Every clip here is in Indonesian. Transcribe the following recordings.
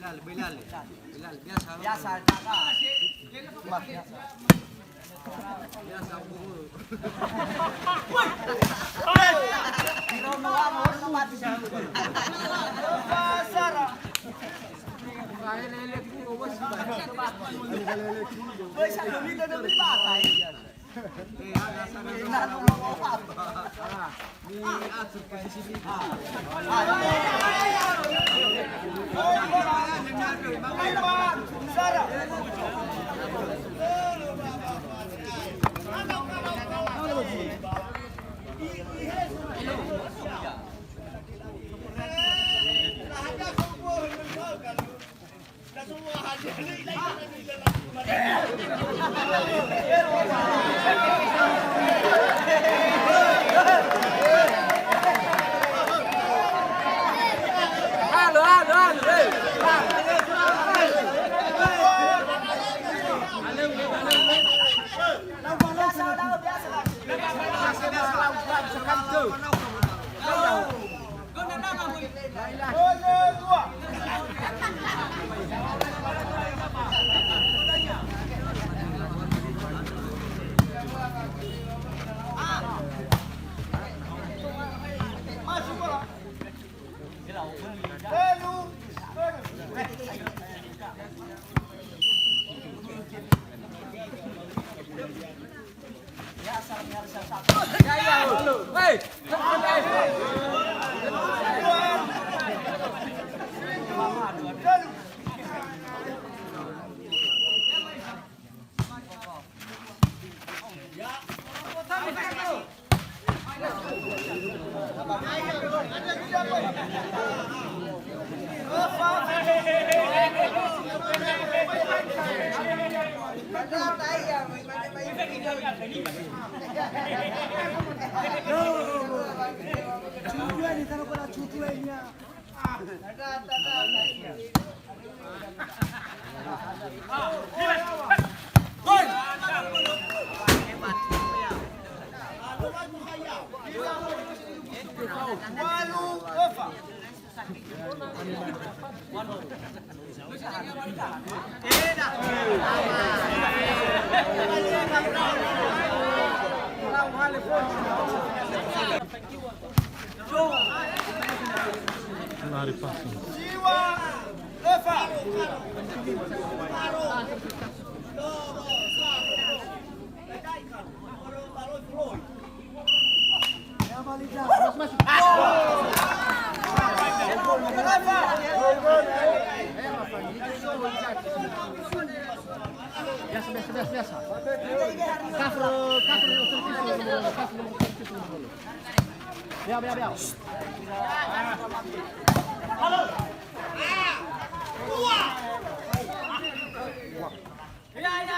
Bilal biasa. Biasa, biasa guru. Biasa. Biar. Halo. Ya.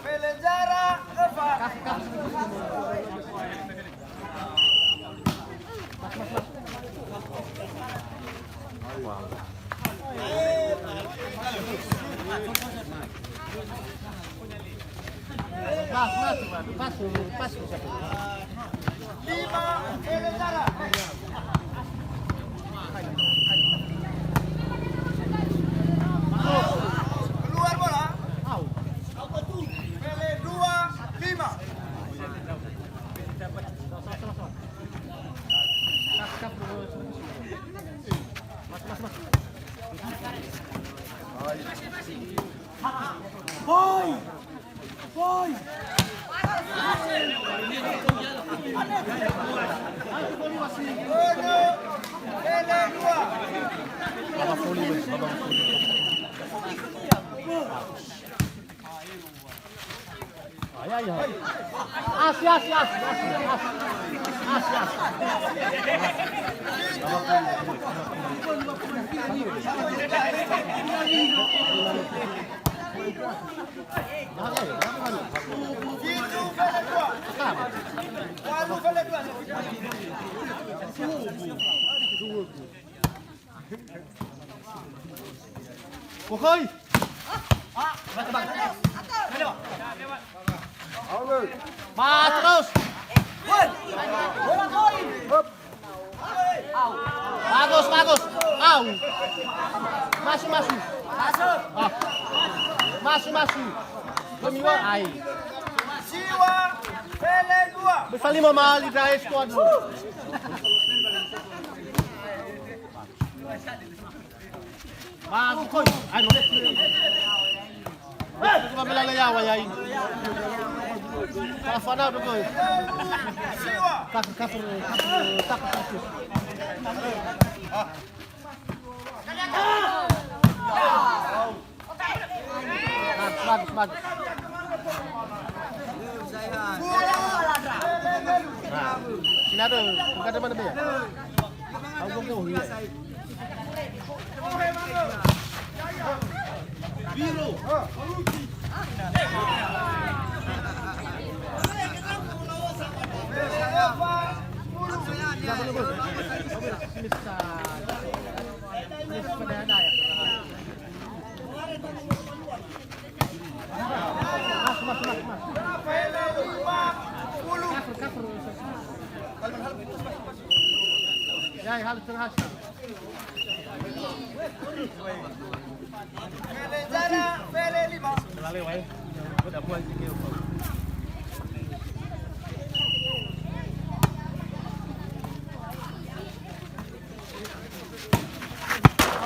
Pelejara, Eva. Pas. 5 Pelejara. Keluar bola. Pele 2-5. Boy. Pokoknya. Mas terus. Bola poin. Bagus, bagus. Au. Masuk. Ah. Masuk. Kamiwa ai. Siwa Pele 2. Bisa 5 mahal di drive squad lu. Bagus koi. Ai boleh. Coba belala ya wayai. Fana dulu. Siwa. Tak. Bagus. Sini ada, bukan ada mana ya? Aku mau ya. Biru. Ya, harus terhasil. Pelejara Pele 5. Selalu wae. Udah buat sikit.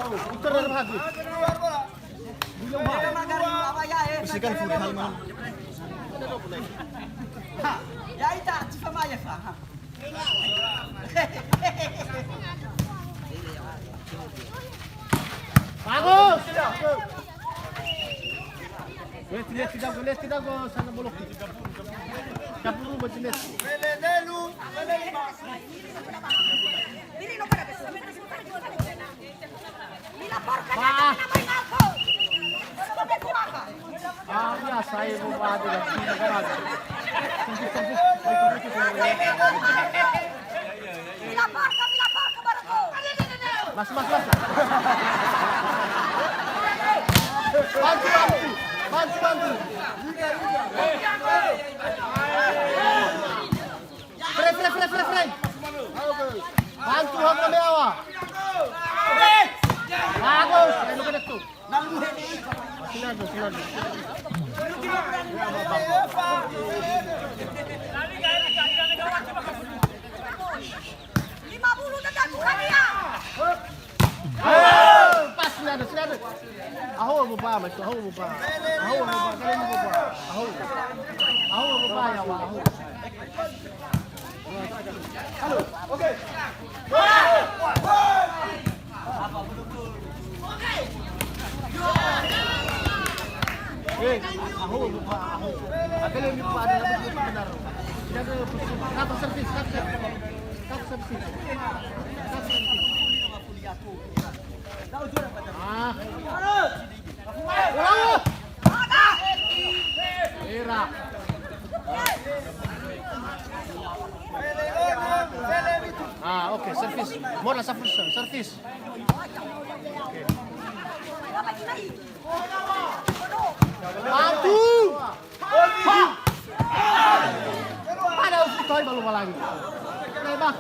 Putar dalam hati. Keluar bola. Bersihkan full hal mana. Ya ita, cuma maya fa. Bagus. Boleh tidak go sana bolok. Kapuru berjenis. Pele Delu Pele 5. Biasa ibu ada di negara. Mas. Bantu. Frey. Bantu hoka mewa. Bagus, ano ka dito? Sinado. Pas sinado. Ako mo ba? Kalian mo ba? Ako mo ba yawa? Halo. Oke. Ako. Akala niyo pa ada benar. Kenapa servis? Era. Oke, servis. Mola servis. Bantu. Ada usaha baru lagi. Tembak.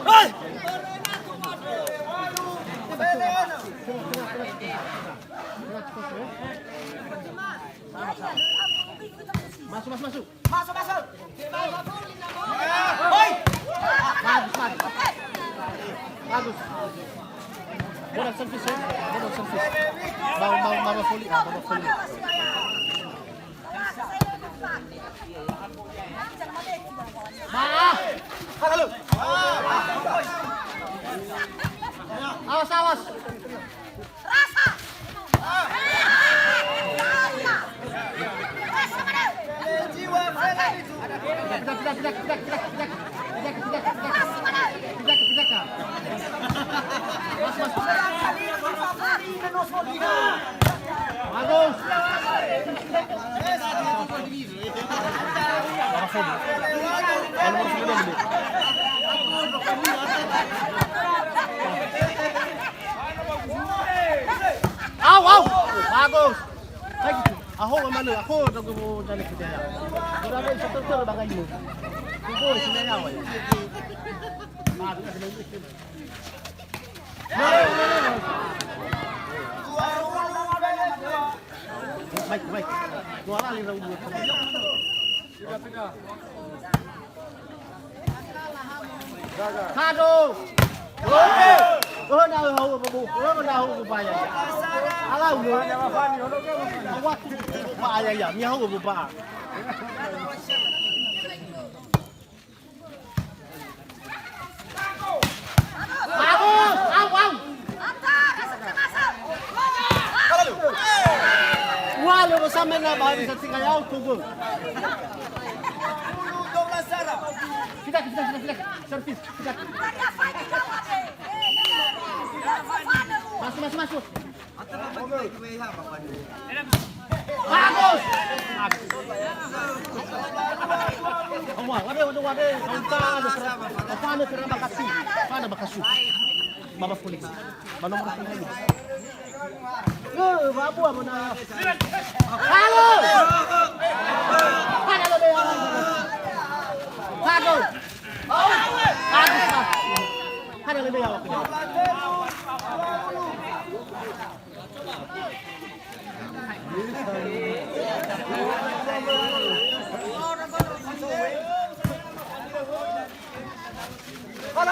Masuk. Bagus. Bola servis. Bawa volley. Halo. Awas. Rasa. Jiwa Pele itu. Bagus. Bagus. Lagi tu. Ako mana? Ako tahu mau jadi kita. Berapa setor bagai ini. Tunggu sini awal. Bagus. Baik, baik. Dua kali dah buat. Kado. Dah hau babu. Dah hau upaya. Alah ulo. Awak upaya ya. Mi hau upaya. Bagus. Au. Wah, lo bersama nak bawa bisa tinggal jauh tunggu. Kita. Servis. Kita. Masuk. Bagus. Waduh. Apa kena bakasi? Mana bakasu? Mama kulit. Mana nomor lagi? Babu apa nak? Halo. Mana lo dia? Halo. Mana lo dia?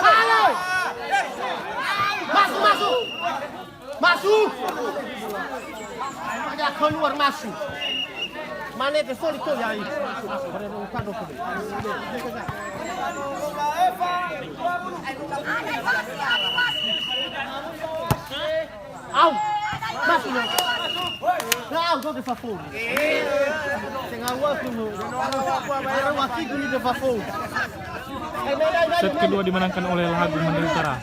Halo. Masuk. Ada keluar masuk. Mana telefon itu ya ini? Kado kulit. Au. Masuk. Não, jogo de favor. Tem água dulu. Era uma figura de favor. Set kedua dimenangkan oleh Lagu Mandiri Utara.